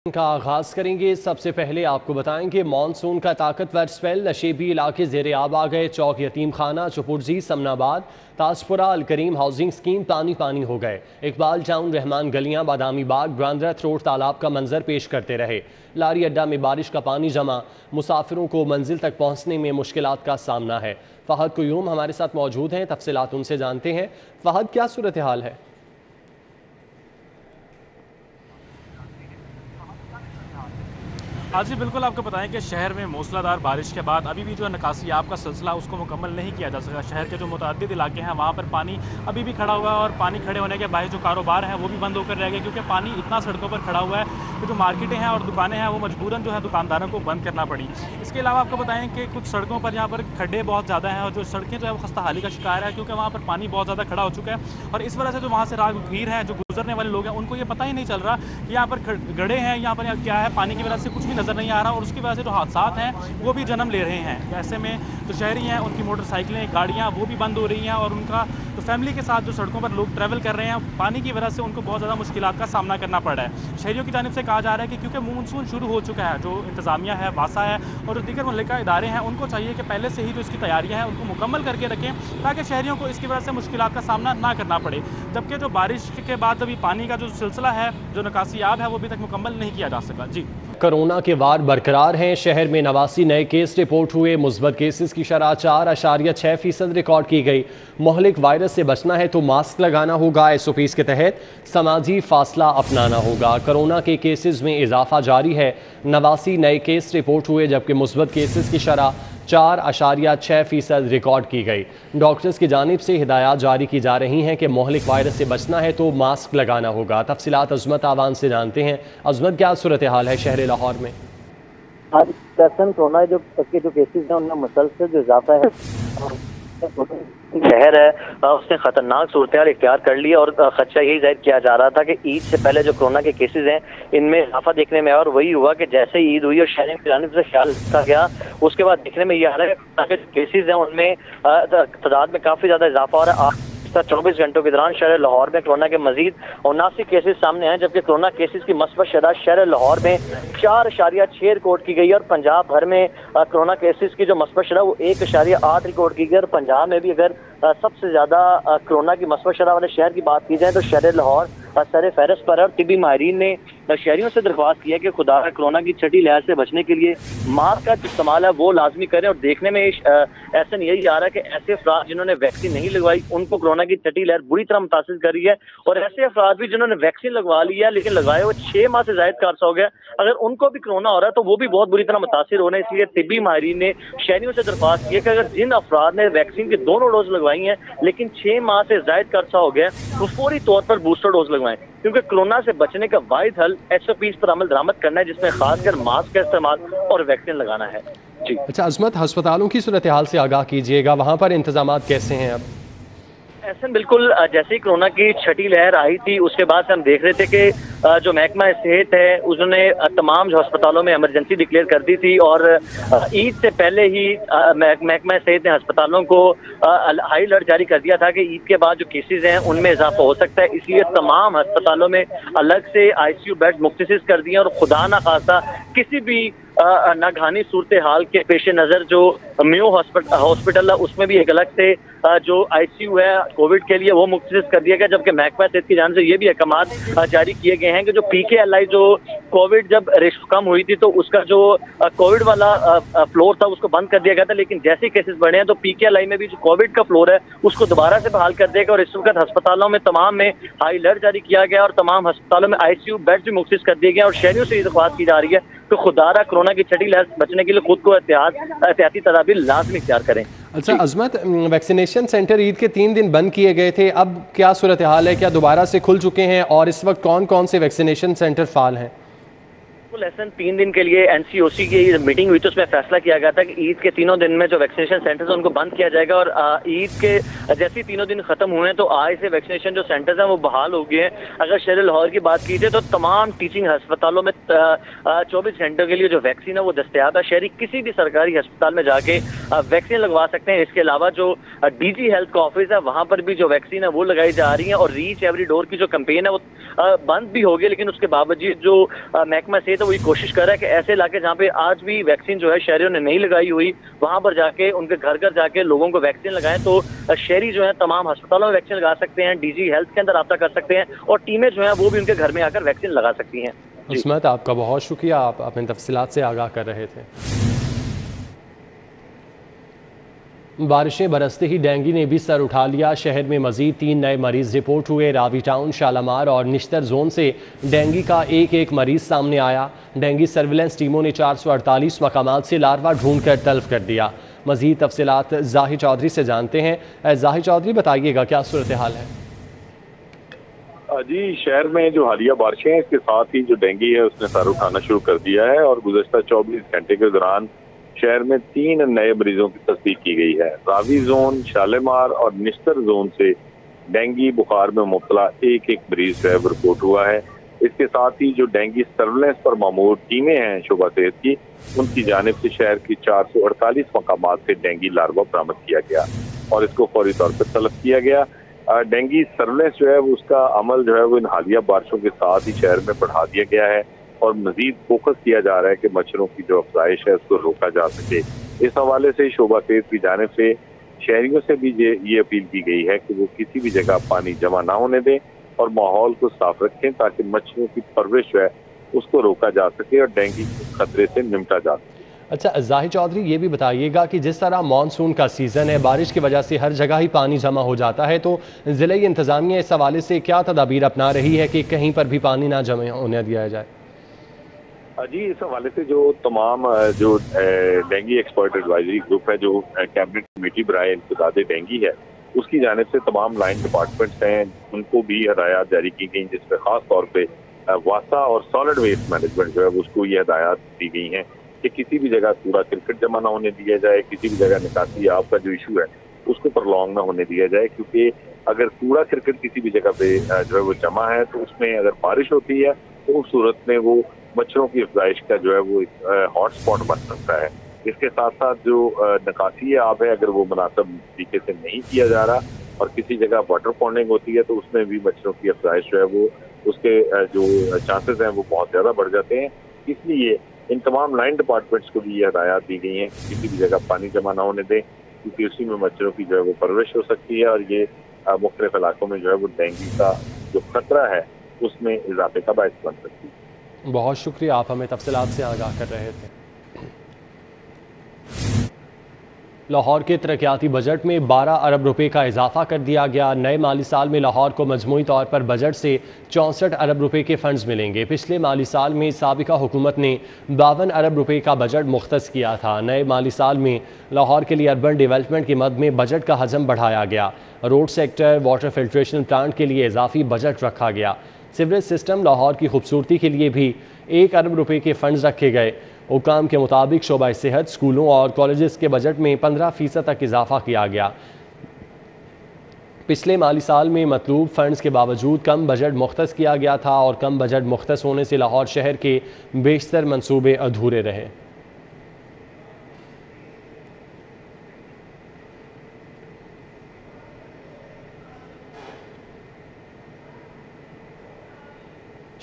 का आगाज करेंगे। सबसे पहले आपको बताएंगे मानसून का ताकतवर स्पेल नशेबी इलाके ज़ेरे आब आ गए। चौक यतीम खाना, चुपुरजी, समनाबाद, ताजपुरा, अल करीम हाउसिंग स्कीम पानी पानी हो गए। इकबाल टाउन, रहमान गलियां, बादामी बाग, ब्रांद्रथ रोड तालाब का मंजर पेश करते रहे। लारी अड्डा में बारिश का पानी जमा, मुसाफिरों को मंजिल तक पहुंचने में मुश्किलात का सामना है। फहद कुयूम हमारे साथ मौजूद हैं, तफसीलात उनसे जानते हैं। फहद, क्या सूरत हाल है? आज जी बिल्कुल आपको बताएं कि शहर में मूसलाधार बारिश के बाद अभी भी जो निकासियाब का सिलसिला उसको मुकम्मल नहीं किया जा सका। शहर के जो मुतअद्दिद इलाके हैं वहाँ पर पानी अभी भी खड़ा हुआ है और पानी खड़े होने के बाद जो कारोबार हैं वो भी बंद होकर रह गए, क्योंकि पानी इतना सड़कों पर खड़ा हुआ है कि जो मार्केटें हैं और दुकानें हैं वो मजबूरन जो है दुकानदारों को बंद करना पड़ी। इसके अलावा आपको बताएं कि कुछ सड़कों पर यहाँ पर खड्डे बहुत ज़्यादा हैं और जो सड़कें जो है वो खस्ता हाली का शिकार है, क्योंकि वहाँ पर पानी बहुत ज़्यादा खड़ा हो चुका है। और इस वजह से जो वहाँ से राहगीर हैं, जो गुजरने वाले लोग हैं, उनको ये पता ही नहीं चल रहा कि यहाँ पर गड्ढे हैं, यहाँ पर क्या है, पानी की वजह से कुछ भी नज़र नहीं आ रहा और उसकी वजह से जो हादसात हैं वो भी जन्म ले रहे हैं। ऐसे में जो शहरी हैं उनकी मोटरसाइकिलें, गाड़ियाँ वो भी बंद हो रही हैं और उनका जो फैमिली के साथ जो सड़कों पर लोग ट्रैवल कर रहे हैं, पानी की वजह से उनको बहुत ज़्यादा मुश्किलात का सामना करना पड़ रहा है। शहरियों की जानिब से कहा जा रहा है कि क्योंकि मानसून शुरू हो चुका है, जो इंतज़ामिया है, वासा है और जो दीगर मुल्लिका इदारे हैं, उनको चाहिए कि पहले से ही जो इसकी तैयारियाँ हैं उनको मुकम्मल करके रखें ताकि शहरियों को इसकी वजह से मुश्किलात का सामना ना करना पड़े। जबकि जो बारिश के बाद अभी पानी का जो सिलसिला है, जो निकासियाब है, वो अभी तक मुकम्मल नहीं किया जा सका। जी, कोरोना के वार बरकरार हैं। शहर में 89 नए केस रिपोर्ट हुए। मुस्बत केसेस की शरह 4.6% रिकॉर्ड की गई। मोहलिक वायरस से बचना है तो मास्क लगाना होगा। SOPs के तहत समाजी फासला अपनाना होगा। कोरोना के केसेस में इजाफा जारी है। 89 नए केस रिपोर्ट हुए जबकि मुस्बत केसेस की शरह 4.6% रिकॉर्ड की गई। डॉक्टर्स की जानिब से हिदायत जारी की जा रही हैं कि मोहलिक वायरस से बचना है तो मास्क लगाना होगा। तफसीलात अजमत आवान से जानते हैं। अजमत, क्या सूरत हाल है शहर लाहौर में? आज कोरोना जो केसेस हैं उनमें मुसलसल जो इजाफा है, शहर है उसने खतरनाक सूरत हाल इख्तियार कर ली और खदशा यही जाहिर किया जा रहा था कि ईद से पहले जो कोरोना के केसेस हैं इनमें इजाफा देखने में आया और वही हुआ कि जैसे ही ईद हुई और शहर की जानिब से ख्याल रखा गया, उसके बाद देखने में ये आ रहा है कि केसेस हैं उनमें तादाद में काफी ज्यादा इजाफा हो रहा है। 24 घंटों के दौरान शहर लाहौर में कोरोना के मजीद 79 केसेस सामने आए, जबकि कोरोना केसेस की मस्बत शरह शहर लाहौर में 4.6 रिकॉर्ड की गई और पंजाब भर में कोरोना केसेस की जो मस्बत शरह वो 1.8 रिकॉर्ड की गई। और पंजाब में भी अगर सबसे ज्यादा कोरोना की मस्बत शरह वाले शहर की बात की जाए तो शहर लाहौर सर फहरस्त पर है। और तिबी माहिरीन ने शहरियों से दरख्वास्त की है कि खुदा कोरोना की छठी लहर से बचने के लिए मास्क का इस्तेमाल है वो लाजमी करें। और देखने में ऐसा नहीं यही आ रहा है कि ऐसे अफराद जिन्होंने वैक्सीन नहीं लगवाई उनको कोरोना की छठी लहर बुरी तरह मुतासिर कर रही है, और ऐसे अफराद भी जिन्होंने वैक्सीन लगवा ली है लेकिन लगाए हुए 6 माह से ज्यादा का अर्सा हो गया, अगर उनको भी कोरोना हो रहा है तो वो भी बहुत बुरी तरह मुतासिर हो रहे हैं। इसलिए तिबी माहिरीन ने शहरियों से दरख्वास्त की है कि अगर जिन अफराद ने वैक्सीन की दोनों डोज लगवाई हैं लेकिन 6 माह से ज्यादा का अर्सा हो गया वो फौरी तौर पर बूस्टर डोज लगवाएं, क्योंकि कोरोना से बचने का वाहिद हल SOPs पर अमल दरामद करना है, जिसमें खासकर मास्क का इस्तेमाल और वैक्सीन लगाना है। जी अच्छा अजमत, अस्पतालों की सूरत हाल से आगाह कीजिएगा, वहाँ पर इंतजाम कैसे हैं अब? ऐसा बिल्कुल जैसे ही कोरोना की छठी लहर आई थी उसके बाद से हम देख रहे थे कि जो महकमा सेहत है उन्होंने तमाम जो अस्पतालों में इमरजेंसी डिक्लेयर कर दी थी और ईद से पहले ही महकमा सेहत ने अस्पतालों को हाई अलर्ट जारी कर दिया था कि ईद के बाद जो केसेस हैं उनमें इजाफा हो सकता है। इसलिए तमाम अस्पतालों में अलग से ICU बेड मुख्तसिस कर दिए और खुदा ना खासा किसी भी नागहानी सूरत हाल के पेश नज़र जो मेयो हॉस्पिटल है उसमें भी एक अलग से जो ICU है कोविड के लिए वो मुख्तसिस कर दिया गया, जबकि महकमा सेहत की जानिब से ये भी अहकाम जारी किए गए हैं कि जो PKLI जो कोविड जब रेशो कम हुई थी तो उसका जो कोविड वाला फ्लोर था उसको बंद कर दिया गया था, लेकिन जैसे केसेस बढ़े हैं तो PKLI में भी जो कोविड का फ्लोर है उसको दोबारा से बहाल कर देगा। और इस वक्त अस्पतालों में तमाम में हाई अलर्ट जारी किया गया और तमाम अस्पतालों में ICU बेड्स भी मुख्तसिस कर दिए गए और शहरियों से ये दरख्वास्त की जा रही है तो खुदारा कोरोना की छठी लहर से बचने के लिए खुद को एहतियाती तदाबीर लाजमी इख्तियार करें। अच्छा अजमत, वैक्सीनेशन सेंटर ईद के 3 दिन बंद किए गए थे, अब क्या सूरत हाल है? क्या दोबारा से खुल चुके हैं और इस वक्त कौन कौन से वैक्सीनेशन सेंटर फाल हैं? लेसन 3 दिन के लिए NCOC की मीटिंग हुई तो उसमें फैसला किया गया था कि ईद के 3 दिन में जो वैक्सीनेशन सेंटर्स हैं उनको बंद किया जाएगा और ईद के जैसे ही 3 दिन खत्म हुए हैं तो आज से वैक्सीनेशन जो सेंटर्स हैं वो बहाल हो गए हैं। अगर शहर लाहौर की बात की जाए तो तमाम टीचिंग अस्पतालों में 24 घंटों के लिए जो वैक्सीन है वो दस्तयाब है। शहरी किसी भी सरकारी अस्पताल में जाके वैक्सीन लगवा सकते हैं। इसके अलावा जो DG हेल्थ का ऑफिस है वहाँ पर भी जो वैक्सीन है वो लगाई जा रही है और रीच एवरी डोर की जो कैंपेन है वो बंद भी हो गए, लेकिन उसके बावजूद जो महकमा सेहत है वो ये कोशिश कर रहा है कि ऐसे इलाके जहाँ पे आज भी वैक्सीन जो है शहरियों ने नहीं लगाई हुई, वहां पर जाके उनके घर घर जाके लोगों को वैक्सीन लगाएं। तो शहरी जो है तमाम अस्पतालों में वैक्सीन लगा सकते हैं, डीजी हेल्थ के अंदर रब्ता कर सकते हैं और टीमें जो है वो भी उनके घर में आकर वैक्सीन लगा सकती हैं। उस्मत, आपका बहुत शुक्रिया, आप अपने तफसीलात से आगाह कर रहे थे। बारिशें बरसते ही डेंगू ने भी सर उठा लिया। शहर में मजीद 3 नए मरीज रिपोर्ट हुए। रावी टाउन, शालामार और निश्तर जोन से डेंगू का एक मरीज सामने आया। डेंगू सर्विलेंस टीमों ने 448 मकामात से लार्वा ढूंढ कर तल्फ कर दिया। मजीद तफसीलात जाहिर चौधरी से जानते हैं। जाहिर चौधरी, बताइएगा क्या सूरत हाल है? जी, शहर में जो हालिया बारिशें हैं इसके साथ ही जो डेंगू है उसने सर उठाना शुरू कर दिया है और गुज़श्ता 24 घंटे के दौरान शहर में 3 नए मरीजों की तस्दीक की गई है। रावी जोन, शालेमार और निश्तर जोन से डेंगू बुखार में मुब्तला एक मरीज है रिपोर्ट हुआ है। इसके साथ ही जो डेंगू सर्विलेंस पर मामूर टीमें हैं शोबा सेहत की, उनकी जानिब से शहर की 448 मकामात से डेंगू लार्वा बरामद किया गया और इसको फौरी तौर पर तलब किया गया। डेंगू सर्विलेंस जो है उसका अमल जो है वो इन हालिया बारिशों के साथ ही शहर में बढ़ा दिया गया है और मजीद फोकस किया जा रहा है कि मच्छरों की जो अफजाइश है उसको रोका जा सके। इस हवाले से शोबा सेहत की जानिब से शहरियों से भी ये अपील की गई है कि वो किसी भी जगह पानी जमा ना होने दें और माहौल को साफ रखें ताकि मच्छरों की परवरिश जो है उसको रोका जा सके और डेंगू के खतरे से निपटा जा सके। अच्छा जाहिर चौधरी, ये भी बताइएगा कि जिस तरह मानसून का सीज़न है, बारिश की वजह से हर जगह ही पानी जमा हो जाता है, तो ज़िले इंतज़ामिया इस हवाले से क्या तदाबीर अपना रही है कि कहीं पर भी पानी ना जमा होने दिया जाए? जी, इस हवाले से जो तमाम जो डेंगू एक्सपर्ट एडवाइजरी ग्रुप है जो कैबिनेट कमेटी बराए इंसदाद डेंगू है उसकी जानिब से तमाम लाइन डिपार्टमेंट्स हैं उनको भी हदायत जारी की गई, जिसमें खास तौर पे वासा और सॉलिड वेस्ट मैनेजमेंट जो है उसको ये हदायत दी गई हैं कि किसी भी जगह कूड़ा क्रिकेट जमा ना होने दिया जाए, किसी भी जगह निकासी आब का जो इशू है उसको प्रलॉन्ग ना होने दिया जाए, क्योंकि अगर कूड़ा क्रिकेट किसी भी जगह पे जो है वो जमा है तो उसमें अगर बारिश होती है तो उस सूरत में वो मच्छरों की अफजाइश का जो है वो हॉट स्पॉट बन सकता है। इसके साथ साथ जो निकासी आब है अगर वो मुनासिब तरीके से नहीं किया जा रहा और किसी जगह वाटर पॉन्डिंग होती है तो उसमें भी मच्छरों की अफजाइश जो है वो उसके जो चांसेस हैं वो बहुत ज़्यादा बढ़ जाते हैं। इसलिए इन तमाम लाइन डिपार्टमेंट्स को भी ये हदायत दी गई हैं कि किसी भी जगह पानी जमा ना होने दें, क्योंकि उसी में मच्छरों की जो है वो परवरिश हो सकती है और ये मुख्तलिफ इलाकों में जो है वो डेंगू का जो खतरा है उसमें इजाफे का बायस बन सकती है। बहुत शुक्रिया, आप हमें तफसीलात से आगाह कर रहे थे। लाहौर के तरक्याती बजट में 12 अरब रुपए का इजाफा कर दिया गया। नए माली साल में लाहौर को मजमूई तौर पर बजट से 64 अरब रुपए के फंड्स मिलेंगे। पिछले माली साल में साबिका हुकूमत ने 52 अरब रुपए का बजट मुख्तस किया था। नए माली साल में लाहौर के लिए अर्बन डेवलपमेंट के मद में बजट का हजम बढ़ाया गया। Road sector, water filtration plant के लिए इजाफी बजट रखा गया। सीवरेज सिस्टम, लाहौर की खूबसूरती के लिए भी 1 अरब रुपए के फंड्स रखे गए। हुकाम के मुताबिक शोबा सेहत, स्कूलों और कॉलेजेस के बजट में 15% तक इजाफा किया गया। पिछले माली साल में मतलूब फंड्स के बावजूद कम बजट मुख्तस किया गया था और कम बजट मुख्तस होने से लाहौर शहर के बेशतर मंसूबे अधूरे रहे।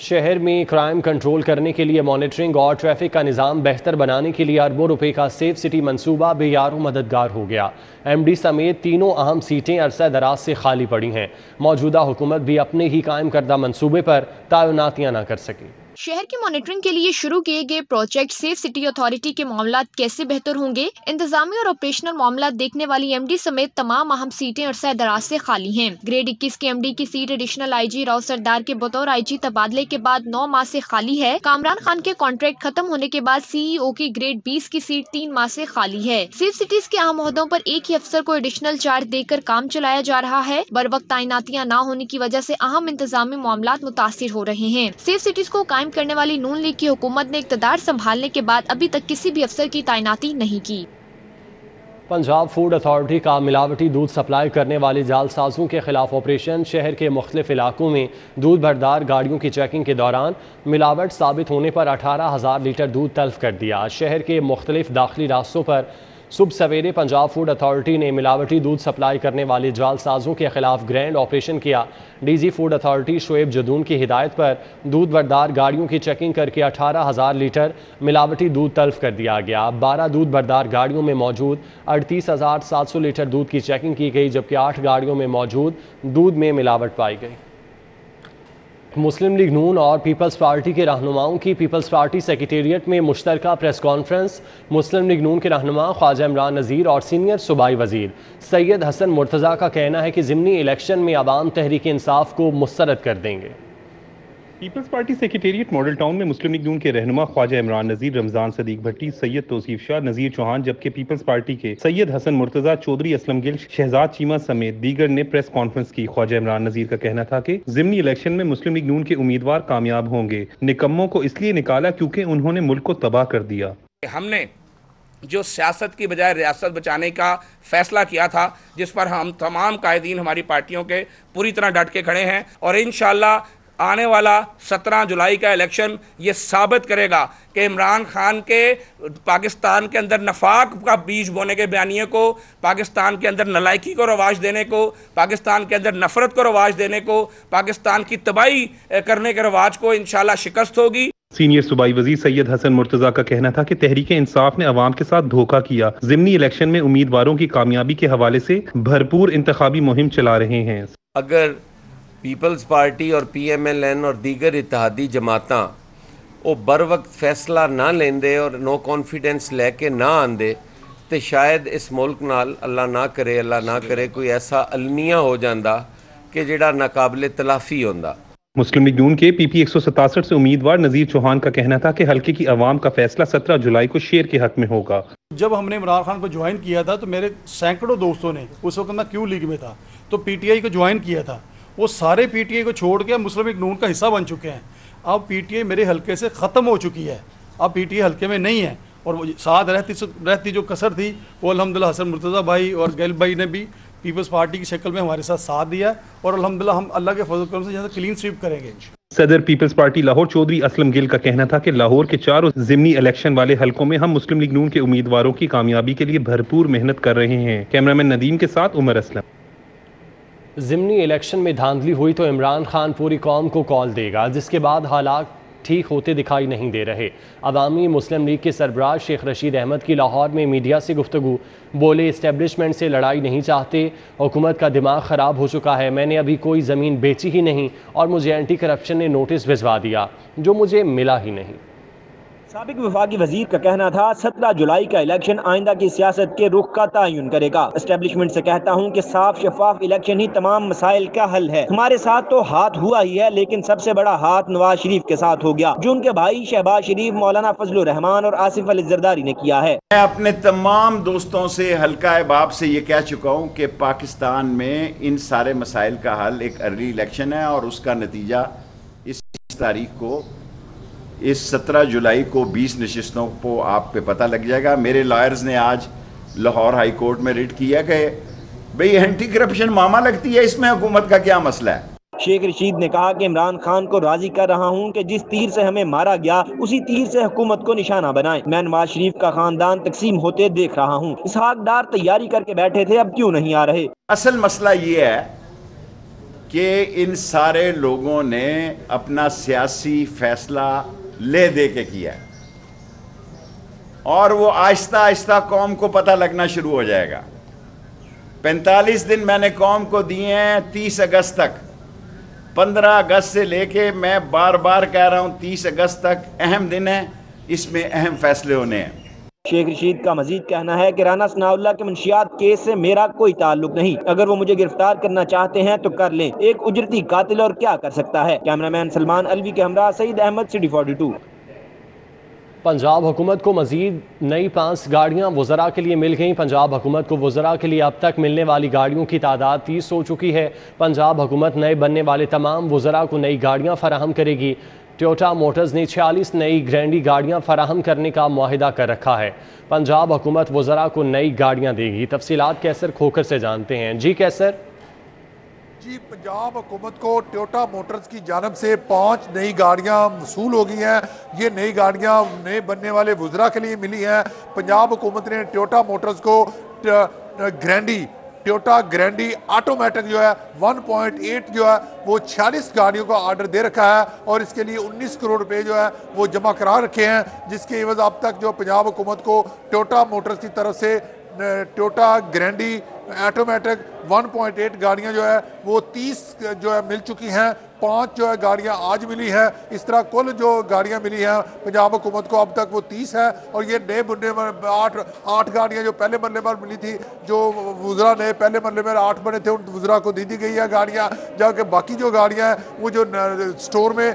शहर में क्राइम कंट्रोल करने के लिए मॉनिटरिंग और ट्रैफिक का निज़ाम बेहतर बनाने के लिए अरबों रुपए का सेफ सिटी मंसूबा बेयारों मददगार हो गया। MD समेत तीनों अहम सीटें अरसा दराज से खाली पड़ी हैं। मौजूदा हुकूमत भी अपने ही कायम करदा मंसूबे पर तैनातियां न कर सकी। शहर की मॉनिटरिंग के लिए शुरू किए गए प्रोजेक्ट सेफ सिटी अथॉरिटी के मामला कैसे बेहतर होंगे, इंतजामी और ऑपरेशनल मामला देखने वाली MD समेत तमाम अहम सीटें अरसा दराज से खाली हैं। ग्रेड 21 के MD की सीट एडिशनल IG राव सरदार के बतौर IG तबादले के बाद 9 माह से खाली है। कामरान खान के कॉन्ट्रैक्ट खत्म होने के बाद CEO की ग्रेड 20 की सीट 3 माह से खाली है। सेफ सिटीज के अहम ओहदों पर एक ही अफसर को एडिशनल चार्ज देकर काम चलाया जा रहा है। बर वक्त तैनातियां न होने की वजह से अहम इंतजामी मामला मुतासिर हो रहे हैं। सेफ सिटीज को कायम करने वाली नून लीग की हुकूमत ने इक़्तिदार संभालने के बाद अभी तक किसी भी अफसर की तैनाती नहीं की। पंजाब फूड अथॉरिटी का मिलावटी दूध सप्लाई करने वाले जालसाजों के खिलाफ ऑपरेशन। शहर के मुख्तलिफ इलाकों में दूध भरदार गाड़ियों की चेकिंग के दौरान मिलावट साबित होने पर 18,000 लीटर दूध तल्फ कर दिया। शहर के मुख्तलिफ दाखिली रास्तों पर सुबह सवेरे पंजाब फूड अथॉरिटी ने मिलावटी दूध सप्लाई करने वाले जालसाजों के खिलाफ ग्रैंड ऑपरेशन किया। DG food authority Shoaib Jadoon की हिदायत पर दूध बरदार गाड़ियों की चेकिंग करके 18,000 लीटर मिलावटी दूध तल्फ कर दिया गया। 12 दूध बरदार गाड़ियों में मौजूद 38,700 लीटर दूध की चेकिंग की गई, जबकि 8 गाड़ियों में मौजूद दूध में मिलावट पाई गई। मुस्लिम लीग नून और पीपल्स पार्टी के रहनुमाओं की पीपल्स पार्टी सेक्रेटेरिएट में मुश्तरका प्रेस कॉन्फ्रेंस। मुस्लिम लीग नून के रहनुमा ख्वाजा इमरान नज़ीर और सीनियर सूबाई वजीर सैयद हसन मुर्तज़ा का कहना है कि ज़िमनी इलेक्शन में अवाम तहरीक इंसाफ को मुस्तरद कर देंगे। पीपल्स पार्टी सेक्रेटेरिएट मॉडल टाउन में मुस्लिम लीग नून के रहनुमा ख्वाजा इमरान नज़ीर, रमजान सदीक भट्टी, सैयद तौसीफ शाह, नज़ीर चौहान, जबकि पीपल्स पार्टी के सैयद हसन मुर्तज़ा, चौधरी असलम गिल, शहजाद चीमा समेत दीगर ने प्रेस कॉन्फ्रेंस की। ख्वाजा इमरान नज़ीर का कहना था कि ज़िमनी इलेक्शन में मुस्लिम लीग नून के उम्मीदवार कामयाब होंगे। निकम्मों को इसलिए निकाला क्योंकि उन्होंने मुल्क को तबाह कर दिया। हमने जो सियासत की बजाय रियासत बचाने का फैसला किया था, जिस पर हम तमाम कायदीन हमारी पार्टियों के पूरी तरह डट के खड़े हैं, और इंशाअल्लाह आने वाला 17 जुलाई का इलेक्शन ये साबित करेगा कि इमरान खान के पाकिस्तान के अंदर नफाक का बीज बोने के बयानिए को, पाकिस्तान के अंदर नलायकी को रवाज देने को, पाकिस्तान के अंदर नफरत को रवाज देने को, पाकिस्तान की तबाही करने के रवाज को इंशाल्लाह शिकस्त होगी। सीनियर सूबाई वजीर सैयद हसन मुर्तज़ा का कहना था कि तहरीक इंसाफ ने अवाम के साथ धोखा किया। ज़िमनी इलेक्शन में उम्मीदवारों की कामयाबी के हवाले से भरपूर इंतखाबी मुहिम चला रहे हैं। अगर पीपल्स पार्टी और PMLN और दीगर इत्तेहादी जमातां वो बर वक्त फैसला ना लेंदे और नो कॉन्फिडेंस लैके ना आंदे तो शायद इस मुल्क नाल अल्लाह ना करे कोई ऐसा अलमिया हो जाता कि जिहड़ा नाकाबिले तलाफी होंदा। मुस्लिम लीग नून के PP 167 से उम्मीदवार नज़ीर चौहान का कहना था कि हल्के की अवाम का फैसला 17 जुलाई को शेर के हक में होगा। जब हमने इमरान खान को ज्वाइन किया था तो मेरे सैकड़ों दोस्तों ने, उस वक्त मैं क्यों लीग में था, तो PTI को ज्वाइन किया था। वो सारे PTI को छोड़ के मुस्लिम लीग नून का हिस्सा बन चुके हैं। अब PTI मेरे हल्के से ख़त्म हो चुकी है, अब PTI हल्के में नहीं है, और वो साथ रहती जो कसर थी वो अल्हम्दुलिल्लाह हसन मुर्तज़ा भाई और गैल भाई ने भी पीपल्स पार्टी की शक्ल में हमारे साथ दिया, और अल्हम्दुलिल्लाह हम अल्लाह के फजल करम से यहाँ से क्लीन स्वीप करेंगे। सदर पीपल्स पार्टी लाहौर चौधरी असलम गिल का कहना था कि लाहौर के चारों ज़िमनी इलेक्शन वाले हलकों में हम मुस्लिम लीग नून के उम्मीदवारों की कामयाबी के लिए भरपूर मेहनत कर रहे हैं। कैमरामैन नदीम के साथ उमर असलम। ज़िमनी इलेक्शन में धांधली हुई तो इमरान खान पूरी कौम को कॉल देगा, जिसके बाद हालात ठीक होते दिखाई नहीं दे रहे। अवामी मुस्लिम लीग के सरबराह शेख रशीद अहमद की लाहौर में मीडिया से गुफ्तगू। बोले, इस्टेब्लिशमेंट से लड़ाई नहीं चाहते, हुकूमत का दिमाग ख़राब हो चुका है। मैंने अभी कोई ज़मीन बेची ही नहीं और मुझे एंटी करप्शन ने नोटिस भिजवा दिया जो मुझे मिला ही नहीं। साबिक वफाकी वजीर का कहना था 17 जुलाई का इलेक्शन आइंदा की सियासत के रुख का तयन करेगा। एस्टेब्लिशमेंट से कहता हूं कि साफ शफाफ इलेक्शन ही तमाम मसाइल का हल है। हमारे साथ तो हाथ हुआ ही है, लेकिन सबसे बड़ा हाथ नवाज शरीफ के साथ हो गया, जो उनके भाई शहबाज शरीफ, मौलाना फजलुर रहमान और आसिफ अली जरदारी ने किया है। मैं अपने तमाम दोस्तों से हल्का अहबाब से ये कह चुका हूँ कि पाकिस्तान में इन सारे मसाइल का हल एक अर्ली इलेक्शन है, और उसका नतीजा इस तारीख को, इस 17 जुलाई को 20 नशिस्तों को आप पे पता लग जाएगा। मेरे लॉयर्स ने आज लाहौर हाई कोर्ट में रिट किया कि भाई एंटी करप्शन मामा लगती है, इसमें हुकूमत का क्या मसला है। शेख रशीद ने कहा कि इमरान खान को राजी कर रहा हूं कि जिस तीर से हमें मारा गया उसी तीर से हुकूमत को निशाना बनाएं। मैं नवाज शरीफ का खानदान तकसीम होते देख रहा हूं। इसहाक डार तैयारी करके बैठे थे, अब क्यों नहीं आ रहे। असल मसला ये है कि इन सारे लोगों ने अपना सियासी फैसला ले दे के किया है, और वो आहिस्ता आहिस्ता कौम को पता लगना शुरू हो जाएगा। 45 दिन मैंने कौम को दिए हैं 30 अगस्त तक। 15 अगस्त से लेके मैं बार बार कह रहा हूं 30 अगस्त तक अहम दिन है, इसमें अहम फैसले होने हैं। शेख रशीद का मजीद कहना है कि राना सनाउल्लाह के मंशियात केस से मेरा कोई ताल्लुक नहीं। अगर वो मुझे गिरफ्तार करना चाहते हैं तो कर लें। एक उजरती कातिल और क्या कर सकता है। कैमरामैन सलमान अलवी के हमरा सईद अहमद, सिटी 42। पंजाब हुकूमत को मजीद नई 5 गाड़ियाँ वज़रा के लिए मिल गईं। पंजाब हुकूमत को वज़रा के लिए अब तक मिलने वाली गाड़ियों की तादाद 30 हो चुकी है। पंजाब हुकूमत नए बनने वाले तमाम वज़रा को नई गाड़ियाँ फराहम करेगी। टोयोटा मोटर्स ने 46 नई ग्रैंडी गाड़ियाँ फराहम करने का मुआहिदा कर रखा है। पंजाब हुकूमत वज़रा को नई गाड़ियाँ देगी। तफसीलात कैसर खोकर से जानते हैं। जी कैसर। जी, पंजाब हुकूमत को टोयोटा मोटर्स की जानब से 5 नई गाड़ियां वसूल हो गई हैं। ये नई गाड़ियां नए बनने वाले वुज़रा के लिए मिली हैं। पंजाब हुकूमत ने टोयोटा मोटर्स को टोयोटा ग्रैंडी ऑटोमेटिक जो है 1.8 जो है वो 46 गाड़ियों का ऑर्डर दे रखा है और इसके लिए 19 करोड़ रुपए जो है वो जमा करा रखे हैं, जिसके एवज अब तक जो पंजाब हुकूमत को टोयोटा मोटर्स की तरफ से टोयोटा ग्रैंडी ऑटोमेटिक 1.8 गाड़ियां जो है वो 30 जो है मिल चुकी हैं। 5 जो है गाड़ियां आज मिली हैं। इस तरह कुल जो गाड़ियां मिली हैं पंजाब हुकूमत को अब तक वो 30 है और ये नए बनने पर 8 गाड़ियां जो पहले मरले पर मिली थी, जो वुज़रा नए पहले मरले में 8 बने थे, उन वुज़रा को दी गई है गाड़ियां, जबकि बाकी जो गाड़ियां हैं वो जो स्टोर में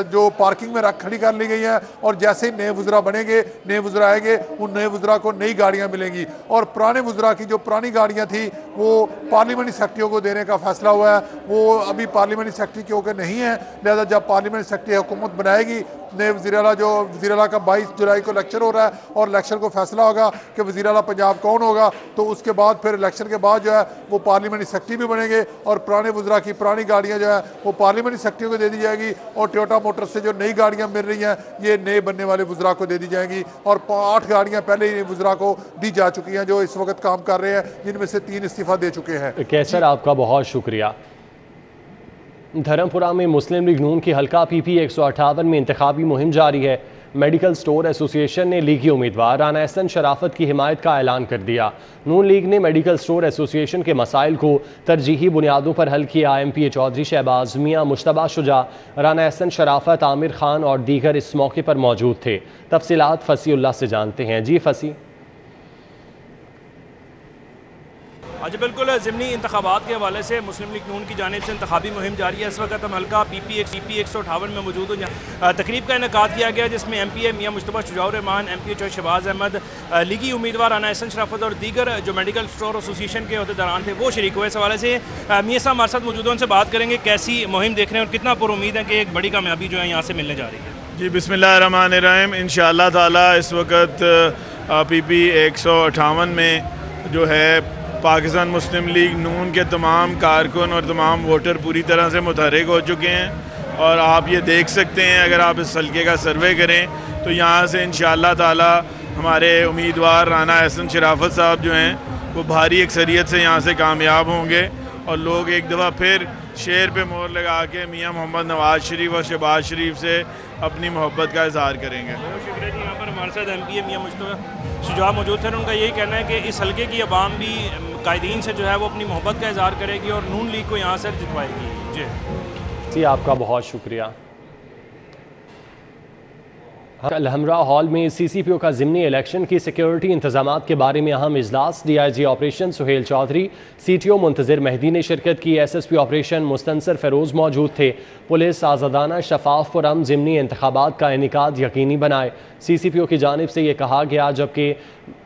जो पार्किंग में खड़ी कर ली गई हैं और जैसे ही नए वुज़रा बनेंगे, नए वुज़रा आएंगे, उन नए वुज़रा को नई गाड़ियाँ मिलेंगी और पुराने वुज़रा की जो पुरानी गाड़ियाँ थी वो पार्लियामेंटी सेक्रेटरियों को देने का फैसला हुआ है। वो अभी पार्लियामेंटी सेक्रेटरी के होकर नहीं है, लिहाजा जब पार्लियामेंटी सेक्रेटरी हुकूमत बनाएगी, नए वज़ीर-ए-आला जो वज़ीर-ए-आला का 22 जुलाई को इलेक्शन हो रहा है और इलेक्शन को फैसला होगा कि वज़ीर-ए-आला पंजाब कौन होगा, तो उसके बाद फिर इलेक्शन के बाद जो है वो पार्लियामेंटी सेक्रेटरी भी बनेंगे और पुराने वज़ीरा की पुरानी गाड़ियाँ जो है वो पार्लियामेंटी सेक्रेटरी को दे दी जाएगी और टोयोटा मोटर्स से जो नई गाड़ियाँ मिल रही हैं ये नए बनने वाले वज़ीरा को दे दी जाएंगी और 8 गाड़ियाँ पहले ही वज़ीरा को दी जा चुकी हैं जो इस वक्त काम कर रहे हैं, जिनमें से 3 इस्तीफ़ा दे चुके हैं। कैसर, आपका बहुत शुक्रिया। धर्मपुरा में मुस्लिम लीग नून की हल्का PP 158 में इंतखाबी मुहिम जारी है। मेडिकल स्टोर एसोसिएशन ने लीगी उम्मीदवार राना एहसन शराफत की हिमायत का ऐलान कर दिया। नून लीग ने मेडिकल स्टोर एसोसिएशन के मसाइल को तरजीही बुनियादों पर हल किया। MPA चौधरी शहबाज, मियाँ मुश्तबा शुजा, राना एहसन शराफत, आमिर खान और दीगर इस मौके पर मौजूद थे। तफसीलात फसीउल्लाह से जानते हैं। जी फसी। आज बिल्कुल ज़िमनी इंतखाबात के हवाले से मुस्लिम लीग नून की जानिब से इंतखाबी मुहिम जारी है। इस वक्त हम हल्का PP 158 में मौजूद हैं। तकरीब का इनेकाद किया गया जिसमें MPA मियाँ मुश्तबा शुजाउर रहमान, MPA चौधरी शहबाज अहमद, लीगी उम्मीदवार राना एहसन शराफत और दीगर जो मेडिकल स्टोर एसोसिएशन के अहदेदारान थे वो शरीक हुए। इस हवाले से मियाँ साहब हमारे साथ मौजूद हैं, उनसे बात करेंगे कैसी मुहिम देख रहे हैं और कितना पुरुमीद है कि एक बड़ी कामयाबी जो है यहाँ से मिलने जा रही है। जी बिस्मिल्लाहिर्रहमानिर्रहीम। इंशाअल्लाह ताला इस वक्त PP 158 में जो है पाकिस्तान मुस्लिम लीग नून के तमाम कारकुन और तमाम वोटर पूरी तरह से मुतहर्रिक हो चुके हैं और आप ये देख सकते हैं, अगर आप इस हल्के का सर्वे करें तो यहाँ से इंशाअल्लाह ताला हमारे उम्मीदवार राना एहसन शराफत साहब जो हैं वो भारी अक्सरियत से यहाँ से कामयाब होंगे और लोग एक दफ़ा फिर शेर पे मोहर लगा के मियाँ मोहम्मद नवाज शरीफ और शहबाज शरीफ से अपनी मोहब्बत का इजहार करेंगे। बहुत शुक्रिया जी। यहाँ पर हमारे साथ MPA मियाँ मुश्तबा शुजा मौजूद थे। उनका यही कहना है कि इस हल्के की आवाम भी कायदीन से जो है वो अपनी मोहब्बत का इजहार करेगी और नून लीग को यहाँ से जितवाएगी। जी आपका बहुत शुक्रिया। कल हमरा हॉल में CCPO का ज़िमनी इलेक्शन की सिक्योरिटी इंतजामात के बारे में अहम इजलास DIG operation Suhail Chaudhry, CTO Muntazir Mehdi ने शिरकत की। SSP ऑपरेशन मुस्तनसर फ़िरोज़ मौजूद थे। पुलिस आज़ादाना शफाफ पुरअमन ज़िमनी इंतखाबात का इनेकाद यकीनी बनाए, CCPO की जानिब से ये कहा गया। जबकि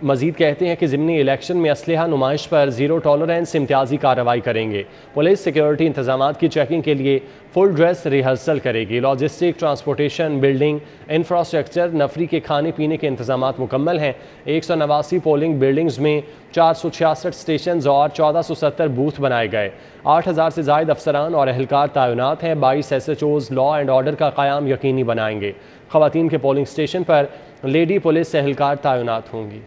मज़ीद कहते हैं कि ज़िमनी इलेक्शन में असलहा नुमाइश पर ज़ीरो टॉलरेंस इम्तियाज़ी कार्रवाई करेंगे। पुलिस सिक्योरिटी इंतजामात की चेकिंग के लिए फुल ड्रेस रिहर्सल करेगी। लॉजिस्टिक, ट्रांसपोर्टेशन, बिल्डिंग, इंफ्रास्ट्रक्चर, नफरी के खाने पीने के इंतजामात मुकम्मल हैं। 189 पोलिंग बिल्डिंग्स में 466 स्टेशन और 1470 बूथ बनाए गए। 8000 से ज़ायद अफसरान और एहलकार तैनात हैं। 22 SHOs लॉ एंड ऑर्डर का क़याम यकीनी बनाएंगे। ख़वातीन के पोलिंग स्टेशन पर लेडी पुलिस एहलकार तैनात होंगी।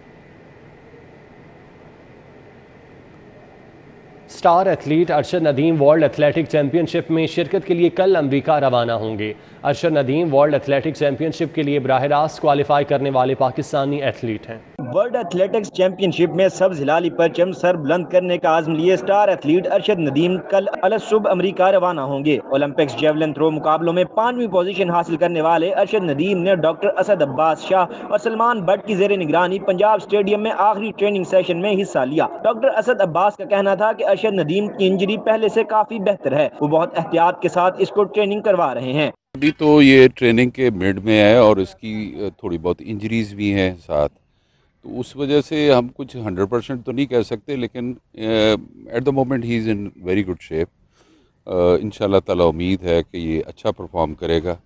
Star athlete Arshad Nadeem world athletic championship में शिरकत के लिए कल अमेरिका रवाना होंगे। Arshad Nadeem world athletic championship के लिए बराह रास्त क्वालिफाई करने वाले पाकिस्तानी एथलीट हैं। वर्ल्ड एथलेटिक्स चैंपियनशिप में सब्ज हिलाली परचम सर बुलंद करने का आज़म लिए स्टार एथलीट अरशद नदीम कल अलसुबह अमेरिका रवाना होंगे। ओलंपिक्स जेवलिन थ्रो मुकाबलों में 5वीं पोजीशन हासिल करने वाले अरशद नदीम ने डॉक्टर असद अब्बास शाह और सलमान भट्ट की जेर निगरानी पंजाब स्टेडियम में आखिरी ट्रेनिंग सेशन में हिस्सा लिया। डॉक्टर असद अब्बास का कहना था कि अरशद नदीम की इंजरी पहले से काफी बेहतर है, वो बहुत एहतियात के साथ इसको ट्रेनिंग करवा रहे हैं। अभी तो ये ट्रेनिंग के मिड में है और इसकी थोड़ी बहुत इंजरीज भी हैं साथ, तो उस वजह से हम कुछ 100% तो नहीं कह सकते, लेकिन at the moment he is in very good shape. इंशाल्लाह ताला उम्मीद है कि ये अच्छा परफॉर्म करेगा।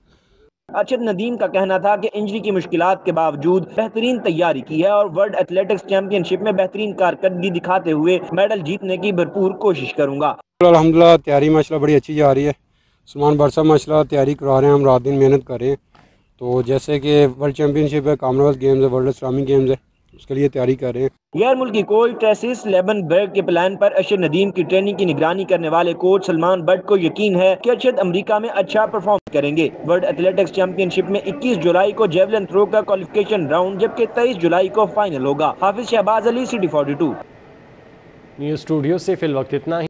अरशद नदीम का कहना था कि इंजरी की मुश्किलात के बावजूद बेहतरीन तैयारी की है और वर्ल्ड एथलेटिक्स चैंपियनशिप में बेहतरीन कारकर्दगी दिखाते हुए मेडल जीतने की भरपूर कोशिश करूंगा। अल्हम्दुलिल्लाह तैयारी माशाल्लाह बड़ी अच्छी जा रही है। सलमान भाई साहब माशाल्लाह तैयारी करा रहे हैं, हम रात दिन मेहनत कर रहे हैं। तो जैसे कि वर्ल्ड चैंपियनशिप है, कॉमनवेल्थ गेम्स है, वर्ल्ड इस्लामिक गेम्स है, उसके लिए तैयारी कर रहे हैं। गैर मुल्की कोच ट्रेसिस लेबनबर्ग के प्लान पर अरशद नदीम की ट्रेनिंग की निगरानी करने वाले कोच सलमान बट को यकीन है कि अरशद अमेरिका में अच्छा परफॉर्म करेंगे। वर्ल्ड एथलेटिक्स चैंपियनशिप में 21 जुलाई को जेवलिन थ्रो का क्वालिफिकेशन राउंड जबकि 23 जुलाई को फाइनल होगा। Hafiz Shahbaz Ali, City 42 News studio से फिल वक्त इतना ही।